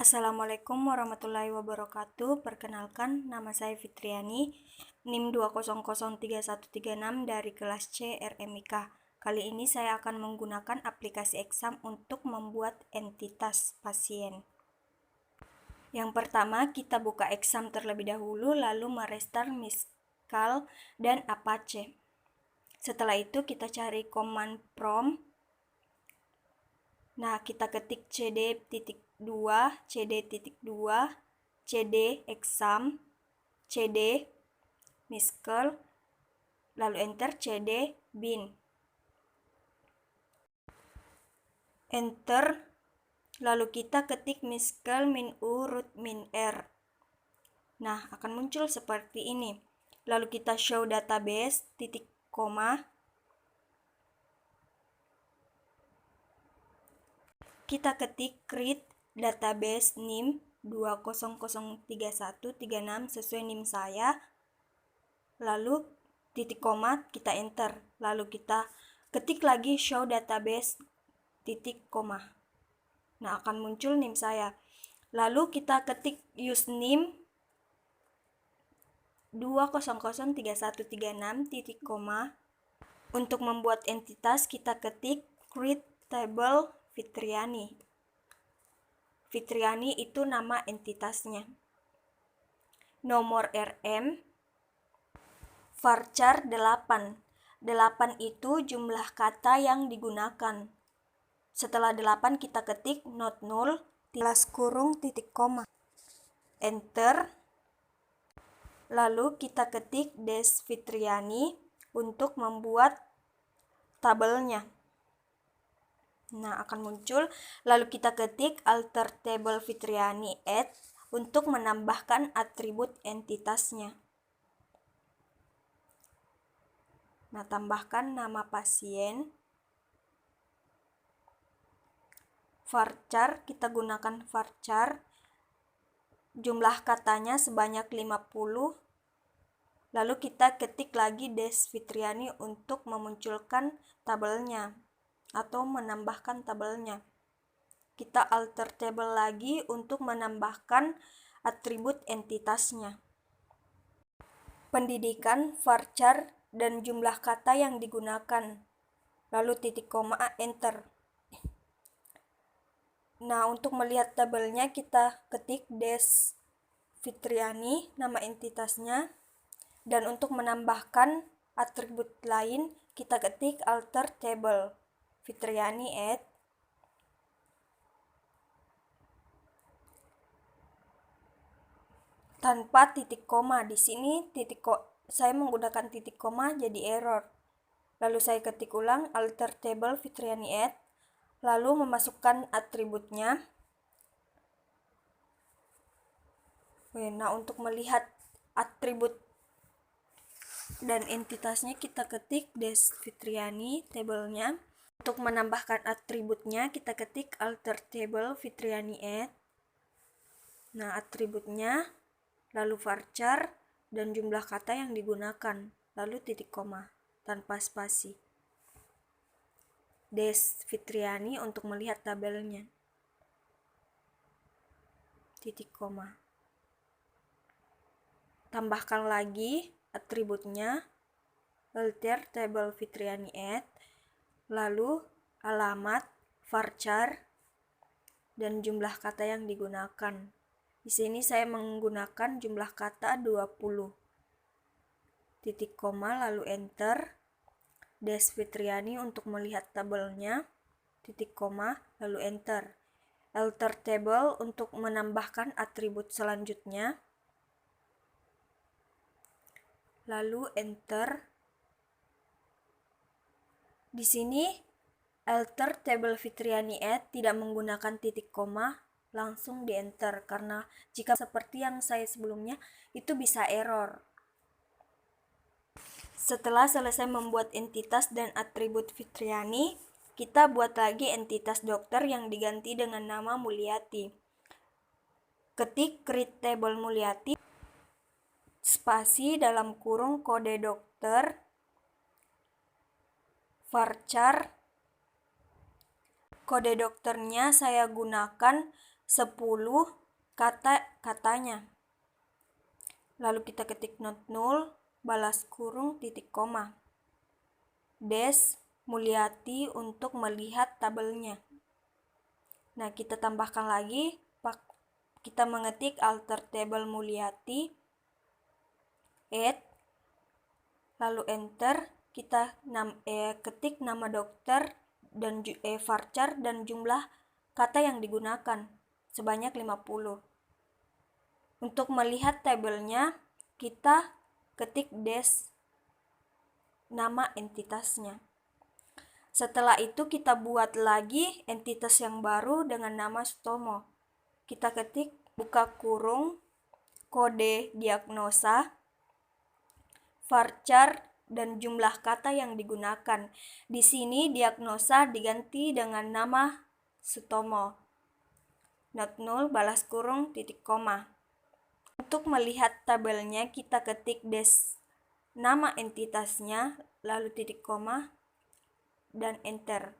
Assalamualaikum warahmatullahi wabarakatuh. Perkenalkan, nama saya Fitriani, NIM 2003136 dari kelas C RMIK. Kali ini saya akan menggunakan aplikasi exam untuk membuat entitas pasien. Yang pertama, kita buka exam terlebih dahulu, lalu merestart Miscal dan Apache. Setelah itu kita cari command prompt. Nah, kita ketik cd.2, cd.2, cd exam, cd miskel, lalu enter cd bin. Enter, lalu kita ketik miskel min u root min r. Nah, akan muncul seperti ini. Lalu kita show database, titik koma. Kita ketik create database NIM 2003136 sesuai NIM saya. Lalu titik koma, kita enter. Lalu kita ketik lagi show database titik koma. Nah, akan muncul NIM saya. Lalu kita ketik use NIM 2003136 titik koma. Untuk membuat entitas kita ketik create table Fitriani. Fitriani itu nama entitasnya. Nomor RM varchar 8. 8 itu jumlah kata yang digunakan. Setelah 8 kita ketik not null titik koma. Enter. Lalu kita ketik des Fitriani untuk membuat tabelnya. Nah, akan muncul. Lalu kita ketik alter table Fitriani add untuk menambahkan atribut entitasnya. Nah, tambahkan nama pasien. Varchar, kita gunakan varchar. Jumlah katanya sebanyak 50. Lalu kita ketik lagi des Fitriani untuk memunculkan tabelnya atau menambahkan tabelnya. Kita alter table lagi untuk menambahkan atribut entitasnya. Pendidikan, varchar, dan jumlah kata yang digunakan. Lalu titik koma, enter. Nah, untuk melihat tabelnya kita ketik des Fitriani, nama entitasnya. Dan untuk menambahkan atribut lain, kita ketik alter table Fitriani add. Tanpa titik koma. Di sini saya menggunakan titik koma jadi error. Lalu saya ketik ulang alter table Fitriani add, lalu memasukkan atributnya. Nah, untuk melihat atribut dan entitasnya kita ketik des Fitriani tabelnya. Untuk menambahkan atributnya kita ketik alter table Fitriani add. Nah, atributnya, lalu varchar, dan jumlah kata yang digunakan, lalu titik koma tanpa spasi. Des Fitriani untuk melihat tabelnya. Titik koma. Tambahkan lagi atributnya, alter table Fitriani add, lalu alamat, varchar, dan jumlah kata yang digunakan. Di sini saya menggunakan jumlah kata 20. Titik koma, lalu enter. Des Fitriani untuk melihat tabelnya. Titik koma, lalu enter. Alter table untuk menambahkan atribut selanjutnya. Lalu enter. Di sini alter table Fitriani add tidak menggunakan titik koma, langsung di enter karena jika seperti yang saya sebelumnya itu bisa error. Setelah selesai membuat entitas dan atribut Fitriani, kita buat lagi entitas dokter yang diganti dengan nama Mulyati. Ketik create table Mulyati, spasi dalam kurung kode dokter, varchar. Kode dokternya saya gunakan 10 kata-katanya. Lalu kita ketik not null, balas kurung, titik koma. Des Mulyati untuk melihat tabelnya. Nah, kita tambahkan lagi, kita mengetik alter table Mulyati, add, lalu enter, kita ketik nama dokter dan varchar dan jumlah kata yang digunakan sebanyak 50. Untuk melihat tabelnya, kita ketik des nama entitasnya. Setelah itu kita buat lagi entitas yang baru dengan nama Sutomo. Kita ketik buka kurung, kode diagnosa, varchar, dan jumlah kata yang digunakan. Di sini diagnosa diganti dengan nama Sutomo. Not null, balas kurung, titik koma. Untuk melihat tabelnya, kita ketik des nama entitasnya, lalu titik koma, dan enter.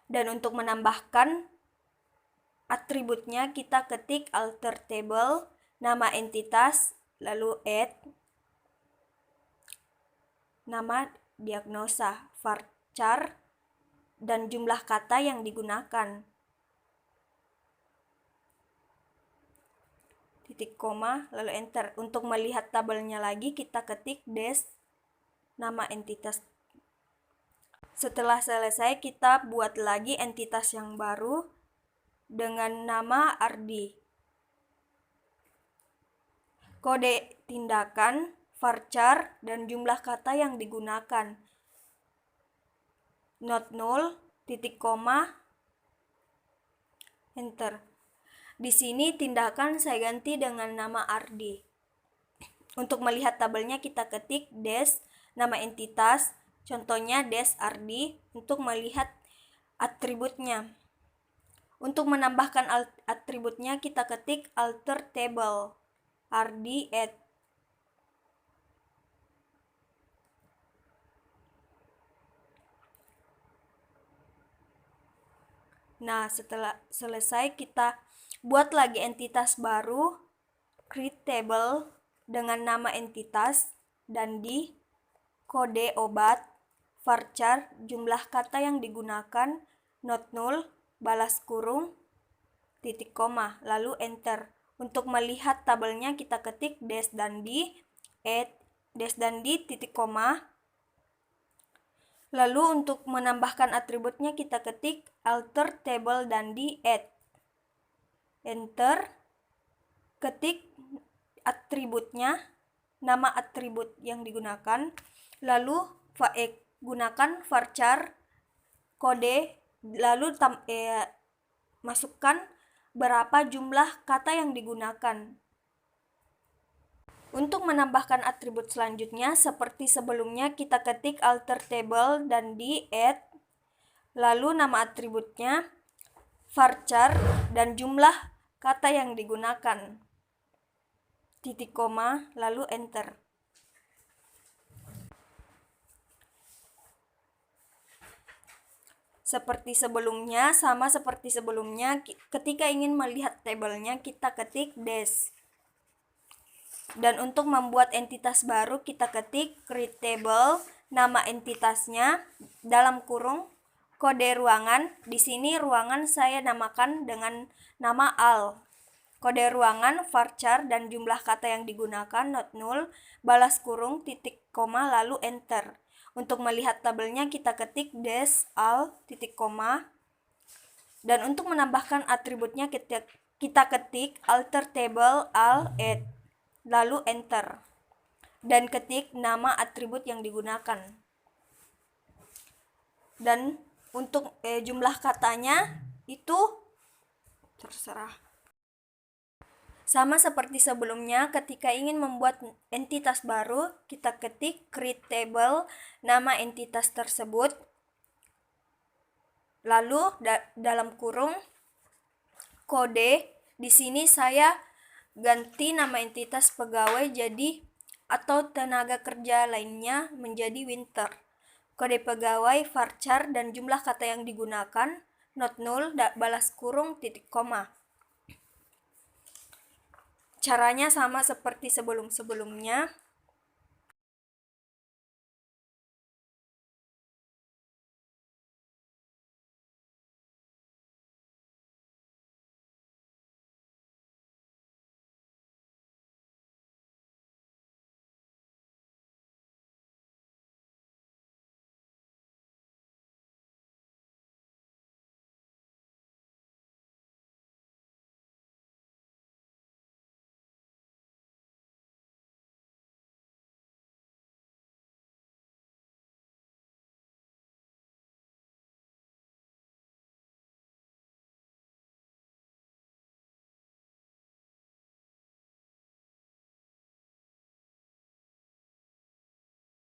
Dan untuk menambahkan atributnya, kita ketik alter table, nama entitas, lalu add, nama diagnosa, varchar, dan jumlah kata yang digunakan. Titik koma, lalu enter. Untuk melihat tabelnya lagi, kita ketik des nama entitas. Setelah selesai, kita buat lagi entitas yang baru dengan nama Ardi. Kode tindakan, varchar, dan jumlah kata yang digunakan. Not null, titik koma, enter. Di sini tindakan saya ganti dengan nama Ardi. Untuk melihat tabelnya, kita ketik des nama entitas, contohnya des Ardi, untuk melihat atributnya. Untuk menambahkan atributnya, kita ketik alter table, Ardi add. Nah, setelah selesai, kita buat lagi entitas baru, create table dengan nama entitas, dan di kode obat, varchar, jumlah kata yang digunakan, not null, balas kurung, titik koma, lalu enter. Untuk melihat tabelnya, kita ketik des dan di, add, des dan di, titik koma. Lalu untuk menambahkan atributnya, kita ketik alter table dan di, add, enter. Ketik atributnya, nama atribut yang digunakan, lalu gunakan varchar kode, lalu masukkan berapa jumlah kata yang digunakan. Untuk menambahkan atribut selanjutnya, seperti sebelumnya, kita ketik alter table dan di add, lalu nama atributnya, varchar, dan jumlah kata yang digunakan, titik koma, lalu enter. Seperti sebelumnya, sama seperti sebelumnya, ketika ingin melihat tabelnya, kita ketik des. Dan untuk membuat entitas baru, kita ketik create table, nama entitasnya, dalam kurung, kode ruangan. Di sini ruangan saya namakan dengan nama al. Kode ruangan, varchar, dan jumlah kata yang digunakan, not null, balas kurung, titik koma, lalu enter. Untuk melihat tabelnya, kita ketik des al, titik koma. Dan untuk menambahkan atributnya, kita ketik alter table al add, lalu enter. Dan ketik nama atribut yang digunakan. Dan untuk jumlah katanya itu terserah. Sama seperti sebelumnya, ketika ingin membuat entitas baru, kita ketik create table, nama entitas tersebut, lalu dalam kurung kode. Di sini saya ganti nama entitas pegawai jadi atau tenaga kerja lainnya menjadi winter. Kode pegawai, varchar, dan jumlah kata yang digunakan, not null, balas kurung, titik koma. Caranya sama seperti sebelum-sebelumnya.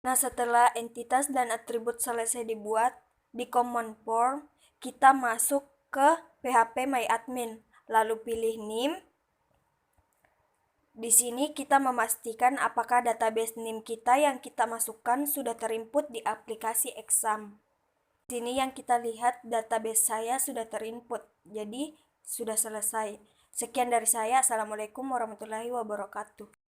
Nah, setelah entitas dan atribut selesai dibuat di command form, kita masuk ke phpMyAdmin, lalu pilih name. Di sini kita memastikan apakah database name kita yang kita masukkan sudah terinput di aplikasi Exam. Di sini yang kita lihat database saya sudah terinput, jadi sudah selesai. Sekian dari saya. Assalamualaikum warahmatullahi wabarakatuh.